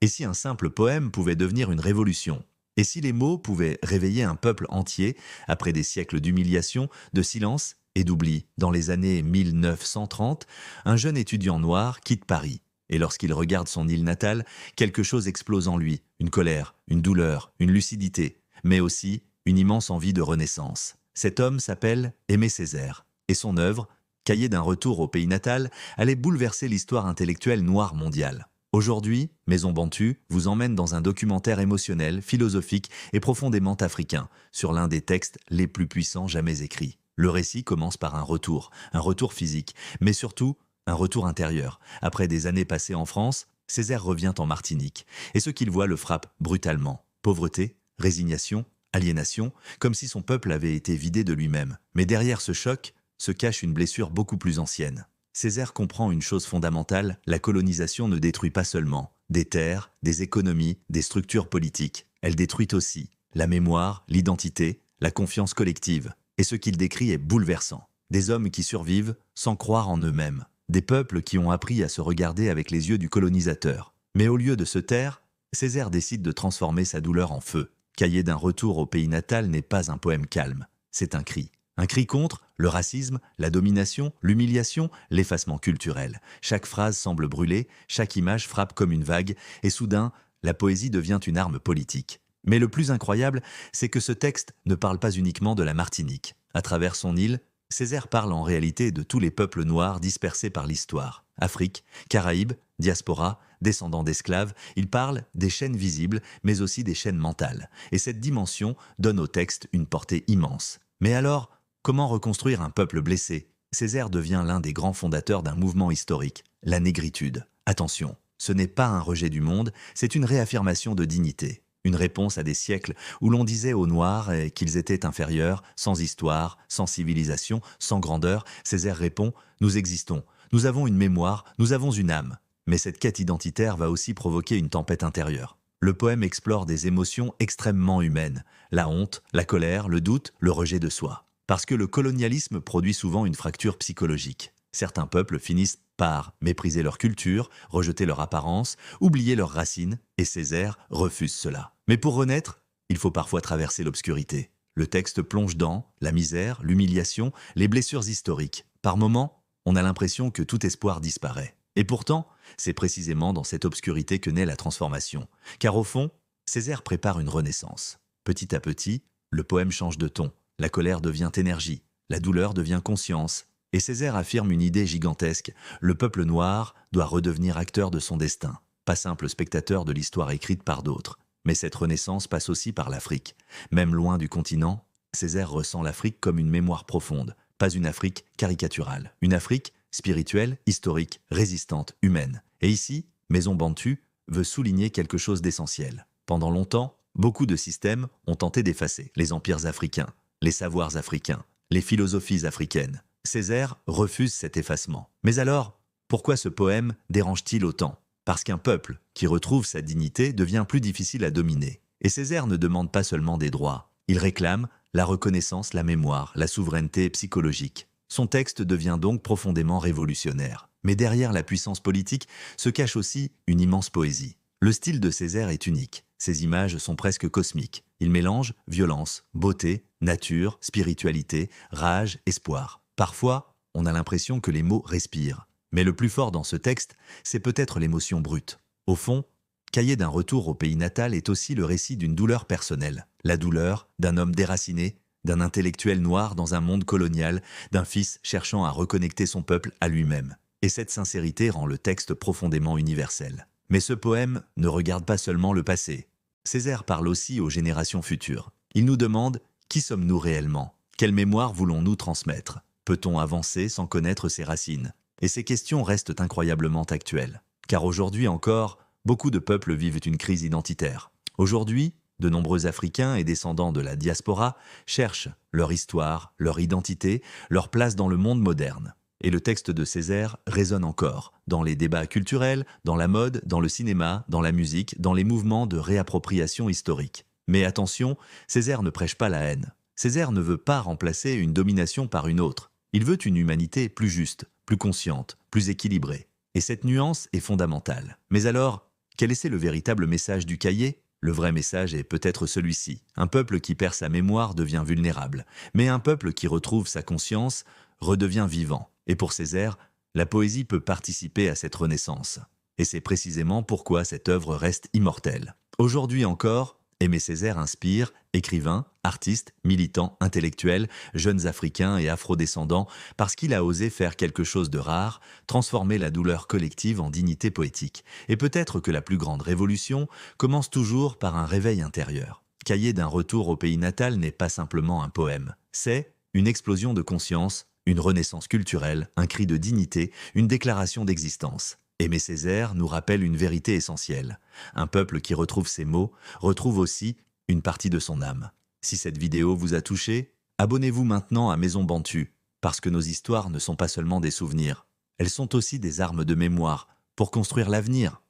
Et si un simple poème pouvait devenir une révolution? Et si les mots pouvaient réveiller un peuple entier après des siècles d'humiliation, de silence et d'oubli? Dans les années 1930, un jeune étudiant noir quitte Paris. Et lorsqu'il regarde son île natale, quelque chose explose en lui, une colère, une douleur, une lucidité, mais aussi une immense envie de renaissance. Cet homme s'appelle Aimé Césaire, et son œuvre, Cahier d'un retour au pays natal, allait bouleverser l'histoire intellectuelle noire mondiale. Aujourd'hui, Maison Bantu vous emmène dans un documentaire émotionnel, philosophique et profondément africain, sur l'un des textes les plus puissants jamais écrits. Le récit commence par un retour physique, mais surtout un retour intérieur. Après des années passées en France, Césaire revient en Martinique, et ce qu'il voit le frappe brutalement. Pauvreté, résignation, aliénation, comme si son peuple avait été vidé de lui-même. Mais derrière ce choc se cache une blessure beaucoup plus ancienne. Césaire comprend une chose fondamentale, la colonisation ne détruit pas seulement des terres, des économies, des structures politiques. Elle détruit aussi la mémoire, l'identité, la confiance collective. Et ce qu'il décrit est bouleversant. Des hommes qui survivent sans croire en eux-mêmes. Des peuples qui ont appris à se regarder avec les yeux du colonisateur. Mais au lieu de se taire, Césaire décide de transformer sa douleur en feu. Cahier d'un retour au pays natal n'est pas un poème calme, c'est un cri. Un cri contre le racisme, la domination, l'humiliation, l'effacement culturel. Chaque phrase semble brûler, chaque image frappe comme une vague, et soudain, la poésie devient une arme politique. Mais le plus incroyable, c'est que ce texte ne parle pas uniquement de la Martinique. À travers son île, Césaire parle en réalité de tous les peuples noirs dispersés par l'histoire. Afrique, Caraïbes, diaspora, descendants d'esclaves, il parle des chaînes visibles, mais aussi des chaînes mentales. Et cette dimension donne au texte une portée immense. Mais alors, comment reconstruire un peuple blessé? Césaire devient l'un des grands fondateurs d'un mouvement historique, la négritude. Attention, ce n'est pas un rejet du monde, c'est une réaffirmation de dignité. Une réponse à des siècles où l'on disait aux Noirs qu'ils étaient inférieurs, sans histoire, sans civilisation, sans grandeur. Césaire répond: nous existons, nous avons une mémoire, nous avons une âme. Mais cette quête identitaire va aussi provoquer une tempête intérieure. Le poème explore des émotions extrêmement humaines, la honte, la colère, le doute, le rejet de soi. Parce que le colonialisme produit souvent une fracture psychologique. Certains peuples finissent par mépriser leur culture, rejeter leur apparence, oublier leurs racines, et Césaire refuse cela. Mais pour renaître, il faut parfois traverser l'obscurité. Le texte plonge dans la misère, l'humiliation, les blessures historiques. Par moments, on a l'impression que tout espoir disparaît. Et pourtant, c'est précisément dans cette obscurité que naît la transformation. Car au fond, Césaire prépare une renaissance. Petit à petit, le poème change de ton. La colère devient énergie, la douleur devient conscience. Et Césaire affirme une idée gigantesque: le peuple noir doit redevenir acteur de son destin, pas simple spectateur de l'histoire écrite par d'autres. Mais cette renaissance passe aussi par l'Afrique. Même loin du continent, Césaire ressent l'Afrique comme une mémoire profonde, pas une Afrique caricaturale. Une Afrique spirituelle, historique, résistante, humaine. Et ici, Maison Bantu veut souligner quelque chose d'essentiel. Pendant longtemps, beaucoup de systèmes ont tenté d'effacer les empires africains, les savoirs africains, les philosophies africaines. Césaire refuse cet effacement. Mais alors, pourquoi ce poème dérange-t-il autant? Parce qu'un peuple qui retrouve sa dignité devient plus difficile à dominer. Et Césaire ne demande pas seulement des droits, il réclame la reconnaissance, la mémoire, la souveraineté psychologique. Son texte devient donc profondément révolutionnaire. Mais derrière la puissance politique se cache aussi une immense poésie. Le style de Césaire est unique. Ses images sont presque cosmiques. Il mélange violence, beauté, nature, spiritualité, rage, espoir. Parfois, on a l'impression que les mots respirent. Mais le plus fort dans ce texte, c'est peut-être l'émotion brute. Au fond, Cahier d'un retour au pays natal est aussi le récit d'une douleur personnelle. La douleur d'un homme déraciné, d'un intellectuel noir dans un monde colonial, d'un fils cherchant à reconnecter son peuple à lui-même. Et cette sincérité rend le texte profondément universel. Mais ce poème ne regarde pas seulement le passé. Césaire parle aussi aux générations futures. Il nous demande: qui sommes-nous réellement? Quelle mémoire voulons-nous transmettre? Peut-on avancer sans connaître ses racines? Et ces questions restent incroyablement actuelles. Car aujourd'hui encore, beaucoup de peuples vivent une crise identitaire. Aujourd'hui, de nombreux Africains et descendants de la diaspora cherchent leur histoire, leur identité, leur place dans le monde moderne. Et le texte de Césaire résonne encore, dans les débats culturels, dans la mode, dans le cinéma, dans la musique, dans les mouvements de réappropriation historique. Mais attention, Césaire ne prêche pas la haine. Césaire ne veut pas remplacer une domination par une autre. Il veut une humanité plus juste, plus consciente, plus équilibrée. Et cette nuance est fondamentale. Mais alors, Quel est le véritable message du cahier? Le vrai message est peut-être celui-ci. Un peuple qui perd sa mémoire devient vulnérable, mais un peuple qui retrouve sa conscience redevient vivant. Et pour Césaire, la poésie peut participer à cette renaissance. Et c'est précisément pourquoi cette œuvre reste immortelle. Aujourd'hui encore, Aimé Césaire inspire écrivains, artistes, militants, intellectuels, jeunes Africains et afrodescendants, parce qu'il a osé faire quelque chose de rare, transformer la douleur collective en dignité poétique. Et peut-être que la plus grande révolution commence toujours par un réveil intérieur. Cahier d'un retour au pays natal n'est pas simplement un poème, c'est une explosion de conscience, une renaissance culturelle, un cri de dignité, une déclaration d'existence. Aimé Césaire nous rappelle une vérité essentielle. Un peuple qui retrouve ses mots retrouve aussi une partie de son âme. Si cette vidéo vous a touché, abonnez-vous maintenant à Maison Bantu, parce que nos histoires ne sont pas seulement des souvenirs, elles sont aussi des armes de mémoire pour construire l'avenir.